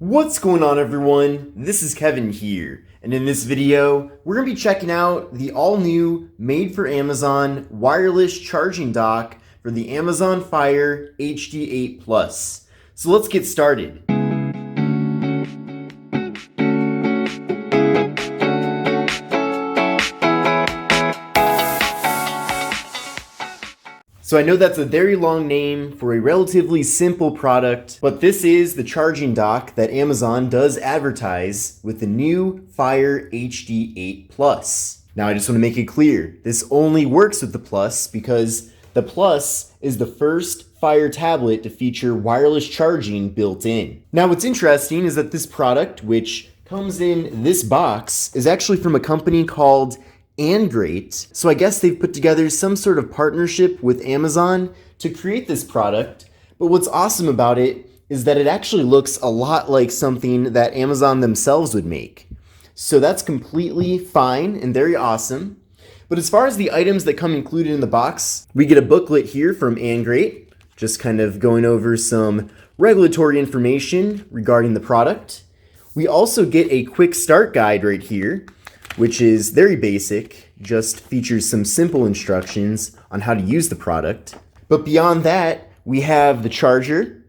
What's going on, everyone? This is Kevin here, and in this video, we're going to be checking out the all-new, made-for-Amazon wireless charging dock for the Amazon Fire HD8 Plus. So let's get started. So I know that's a very long name for a relatively simple product, but this is the charging dock that Amazon does advertise with the new Fire HD8 Plus. Now I just want to make it clear, this only works with the Plus because the Plus is the first Fire tablet to feature wireless charging built in. Now what's interesting is that this product, which comes in this box, is actually from a company called Great. So I guess they've put together some sort of partnership with Amazon to create this product. But what's awesome about it is that it actually looks a lot like something that Amazon themselves would make. So that's completely fine and very awesome. But as far as the items that come included in the box, we get a booklet here from Great, just kind of going over some regulatory information regarding the product. We also get a quick start guide right here, which is very basic, just features some simple instructions on how to use the product. But beyond that, we have the charger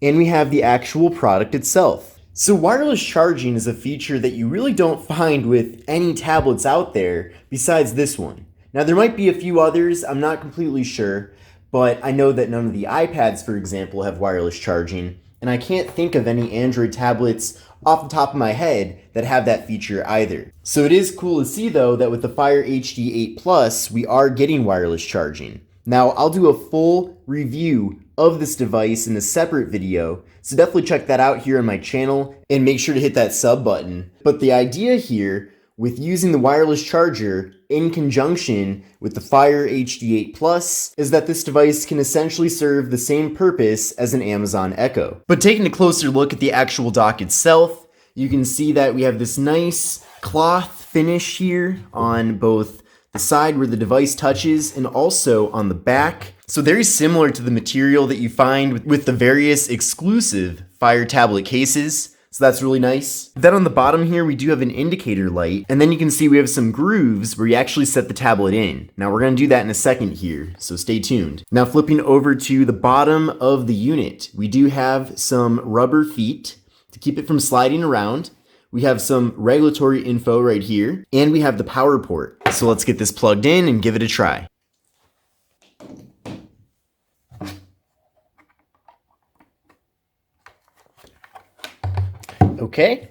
and we have the actual product itself. So wireless charging is a feature that you really don't find with any tablets out there besides this one. Now there might be a few others, I'm not completely sure, but I know that none of the iPads, for example, have wireless charging, and I can't think of any Android tablets off the top of my head that have that feature either. So it is cool to see though that with the Fire HD8 Plus, we are getting wireless charging. Now I'll do a full review of this device in a separate video, so definitely check that out here on my channel and make sure to hit that sub button. But the idea here with using the wireless charger in conjunction with the Fire HD8 Plus is that this device can essentially serve the same purpose as an Amazon Echo. But taking a closer look at the actual dock itself, you can see that we have this nice cloth finish here on both the side where the device touches and also on the back. So very similar to the material that you find with the various exclusive Fire tablet cases. So that's really nice. Then on the bottom here, we do have an indicator light, and then you can see we have some grooves where you actually set the tablet in. Now we're gonna do that in a second here, so stay tuned. Now flipping over to the bottom of the unit, we do have some rubber feet to keep it from sliding around. We have some regulatory info right here, and we have the power port. So let's get this plugged in and give it a try. Okay,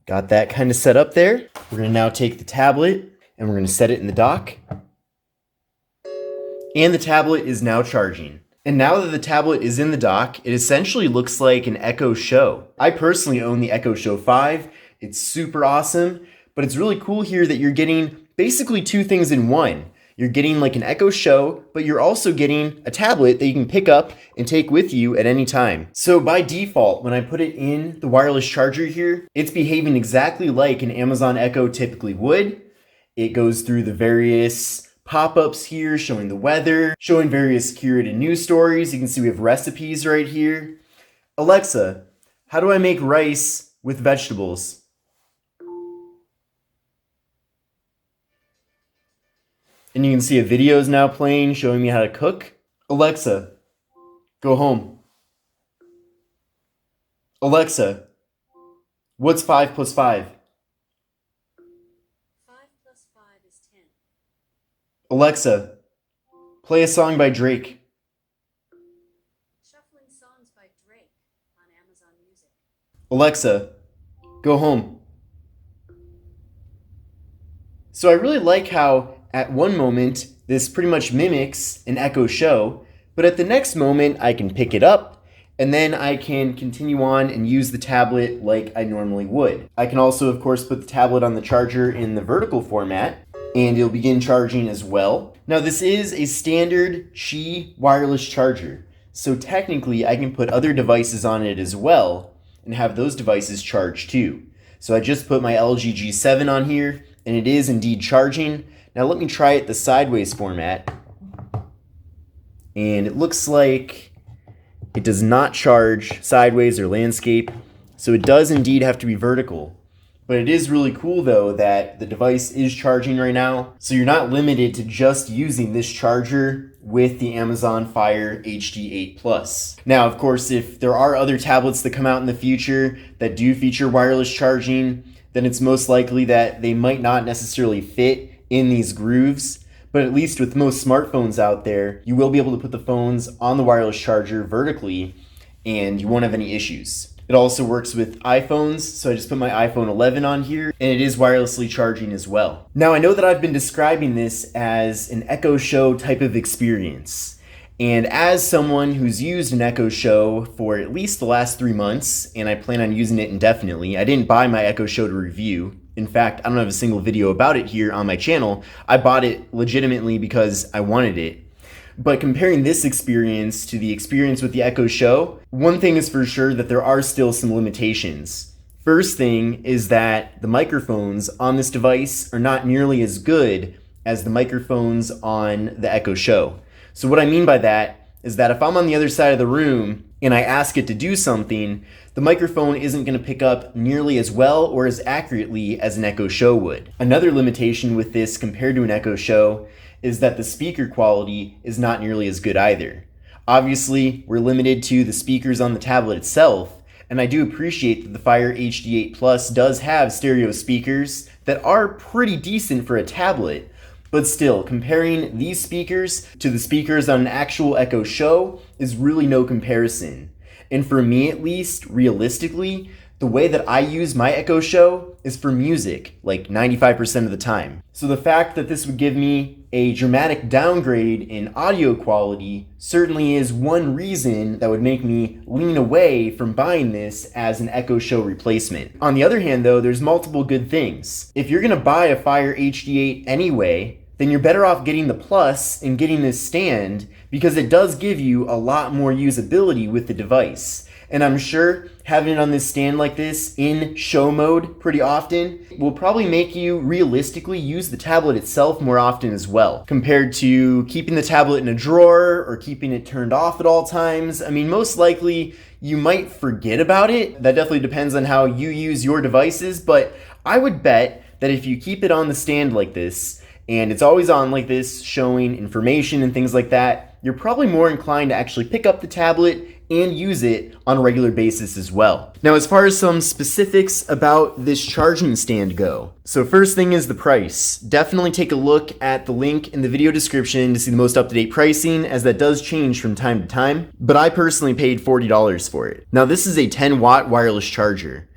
got that kind of set up there. We're gonna now take the tablet and we're gonna set it in the dock. And the tablet is now charging. And now that the tablet is in the dock, it essentially looks like an Echo Show. I personally own the Echo Show 5. It's super awesome, but it's really cool here that you're getting basically two things in one. You're getting like an Echo Show, but you're also getting a tablet that you can pick up and take with you at any time. So by default, when I put it in the wireless charger here, it's behaving exactly like an Amazon Echo typically would. It goes through the various pop-ups here, showing the weather, showing various curated news stories. You can see we have recipes right here. Alexa, how do I make rice with vegetables? And you can see a video is now playing showing me how to cook. Alexa, go home. Alexa, what's 5 plus 5? 5 plus 5 is 10. Alexa, play a song by Drake. Shuffling songs by Drake on Amazon Music. Alexa, go home. So I really like how at one moment, this pretty much mimics an Echo Show, but at the next moment, I can pick it up, and then I can continue on and use the tablet like I normally would. I can also, of course, put the tablet on the charger in the vertical format, and it'll begin charging as well. Now, this is a standard Qi wireless charger, so technically, I can put other devices on it as well, and have those devices charge too. So I just put my LG G7 on here, and it is indeed charging. Now let me try it the sideways format. And it looks like it does not charge sideways or landscape. So it does indeed have to be vertical. But it is really cool though that the device is charging right now. So you're not limited to just using this charger with the Amazon Fire HD8 Plus. Now, of course, if there are other tablets that come out in the future that do feature wireless charging, then it's most likely that they might not necessarily fit in these grooves. But at least with most smartphones out there, you will be able to put the phones on the wireless charger vertically and you won't have any issues. It also works with iPhones, so I just put my iPhone 11 on here, and it is wirelessly charging as well. Now, I know that I've been describing this as an Echo Show type of experience, and as someone who's used an Echo Show for at least the last 3 months, and I plan on using it indefinitely, I didn't buy my Echo Show to review. In fact, I don't have a single video about it here on my channel. I bought it legitimately because I wanted it. But comparing this experience to the experience with the Echo Show, one thing is for sure that there are still some limitations. First thing is that the microphones on this device are not nearly as good as the microphones on the Echo Show. So what I mean by that is that if I'm on the other side of the room and I ask it to do something, the microphone isn't going to pick up nearly as well or as accurately as an Echo Show would. Another limitation with this compared to an Echo Show is that the speaker quality is not nearly as good either. Obviously, we're limited to the speakers on the tablet itself, and I do appreciate that the Fire HD8 Plus does have stereo speakers that are pretty decent for a tablet, but still, comparing these speakers to the speakers on an actual Echo Show is really no comparison. And for me at least, realistically, the way that I use my Echo Show is for music, like 95% of the time. So the fact that this would give me a dramatic downgrade in audio quality certainly is one reason that would make me lean away from buying this as an Echo Show replacement. On the other hand though, there's multiple good things. If you're gonna buy a Fire HD8 anyway, then you're better off getting the Plus and getting this stand because it does give you a lot more usability with the device. And I'm sure having it on this stand like this in show mode pretty often will probably make you realistically use the tablet itself more often as well, compared to keeping the tablet in a drawer or keeping it turned off at all times. I mean, most likely you might forget about it. That definitely depends on how you use your devices, but I would bet that if you keep it on the stand like this, and it's always on like this, showing information and things like that, you're probably more inclined to actually pick up the tablet and use it on a regular basis as well. Now, as far as some specifics about this charging stand go, so first thing is the price. Definitely take a look at the link in the video description to see the most up-to-date pricing, as that does change from time to time, but I personally paid $40 for it. Now, this is a 10-watt wireless charger.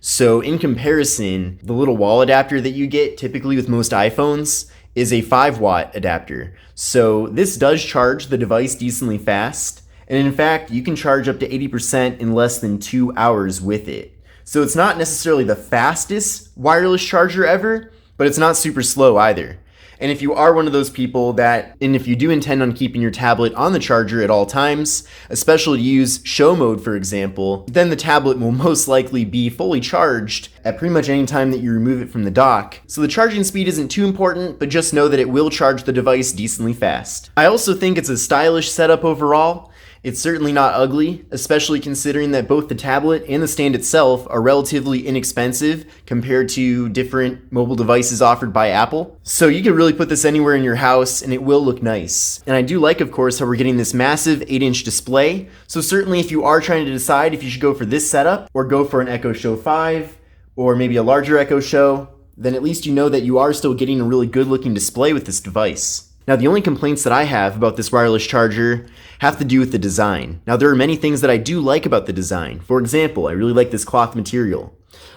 So in comparison, the little wall adapter that you get typically with most iPhones is a 5-watt adapter. So this does charge the device decently fast. And in fact, you can charge up to 80% in less than 2 hours with it. So it's not necessarily the fastest wireless charger ever, but it's not super slow either. And if you are one of those people and if you do intend on keeping your tablet on the charger at all times, especially to use show mode, for example, then the tablet will most likely be fully charged at pretty much any time that you remove it from the dock. So the charging speed isn't too important, but just know that it will charge the device decently fast. I also think it's a stylish setup overall. It's certainly not ugly, especially considering that both the tablet and the stand itself are relatively inexpensive compared to different mobile devices offered by Apple. So you can really put this anywhere in your house and it will look nice. And I do like, of course, how we're getting this massive 8-inch display. So certainly if you are trying to decide if you should go for this setup or go for an Echo Show 5 or maybe a larger Echo Show, then at least you know that you are still getting a really good looking display with this device. Now, the only complaints that I have about this wireless charger have to do with the design. Now, there are many things that I do like about the design. For example, I really like this cloth material.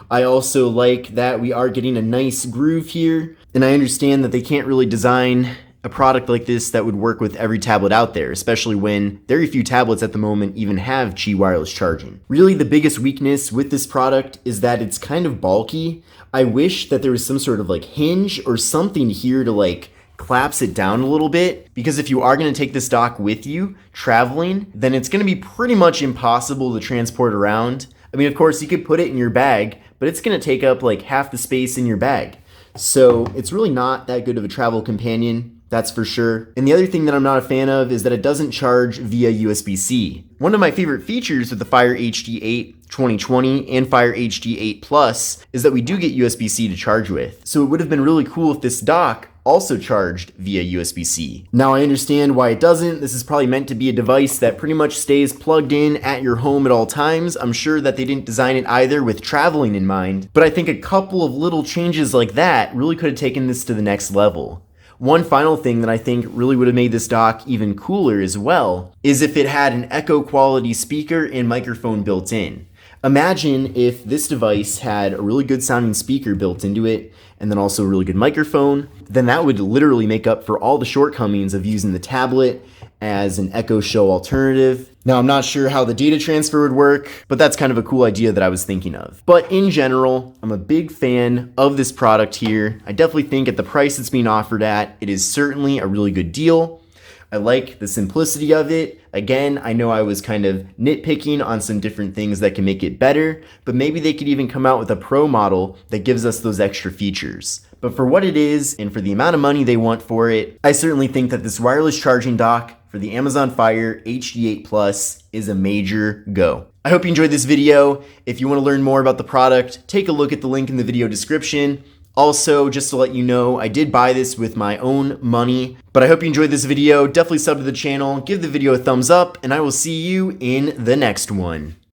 I also like that we are getting a nice groove here, and I understand that they can't really design a product like this that would work with every tablet out there, especially when very few tablets at the moment even have Qi wireless charging. Really, the biggest weakness with this product is that it's kind of bulky. I wish that there was some sort of like hinge or something here to like collapse it down a little bit, because if you are going to take this dock with you traveling, then it's going to be pretty much impossible to transport around. I mean, of course, you could put it in your bag, but it's going to take up like half the space in your bag. So it's really not that good of a travel companion. that's for sure. And the other thing that I'm not a fan of is that it doesn't charge via USB-C. One of my favorite features with the Fire HD8 2020 and Fire HD8 Plus is that we do get USB-C to charge with. So it would have been really cool if this dock also charged via USB-C. Now I understand why it doesn't. This is probably meant to be a device that pretty much stays plugged in at your home at all times. I'm sure that they didn't design it either with traveling in mind, but I think a couple of little changes like that really could have taken this to the next level. One final thing that I think really would have made this dock even cooler as well is if it had an echo quality speaker and microphone built in. Imagine if this device had a really good sounding speaker built into it and then also a really good microphone, then that would literally make up for all the shortcomings of using the tablet as an Echo Show alternative. Now, I'm not sure how the data transfer would work, but that's kind of a cool idea that I was thinking of. But in general, I'm a big fan of this product here. I definitely think at the price it's being offered at, it is certainly a really good deal. I like the simplicity of it. Again, I know I was kind of nitpicking on some different things that can make it better, but maybe they could even come out with a Pro model that gives us those extra features. But for what it is, and for the amount of money they want for it, I certainly think that this wireless charging dock for the Amazon Fire HD8 Plus is a major go. I hope you enjoyed this video. If you want to learn more about the product, take a look at the link in the video description. Also, just to let you know, I did buy this with my own money, but I hope you enjoyed this video. Definitely sub to the channel, give the video a thumbs up, and I will see you in the next one.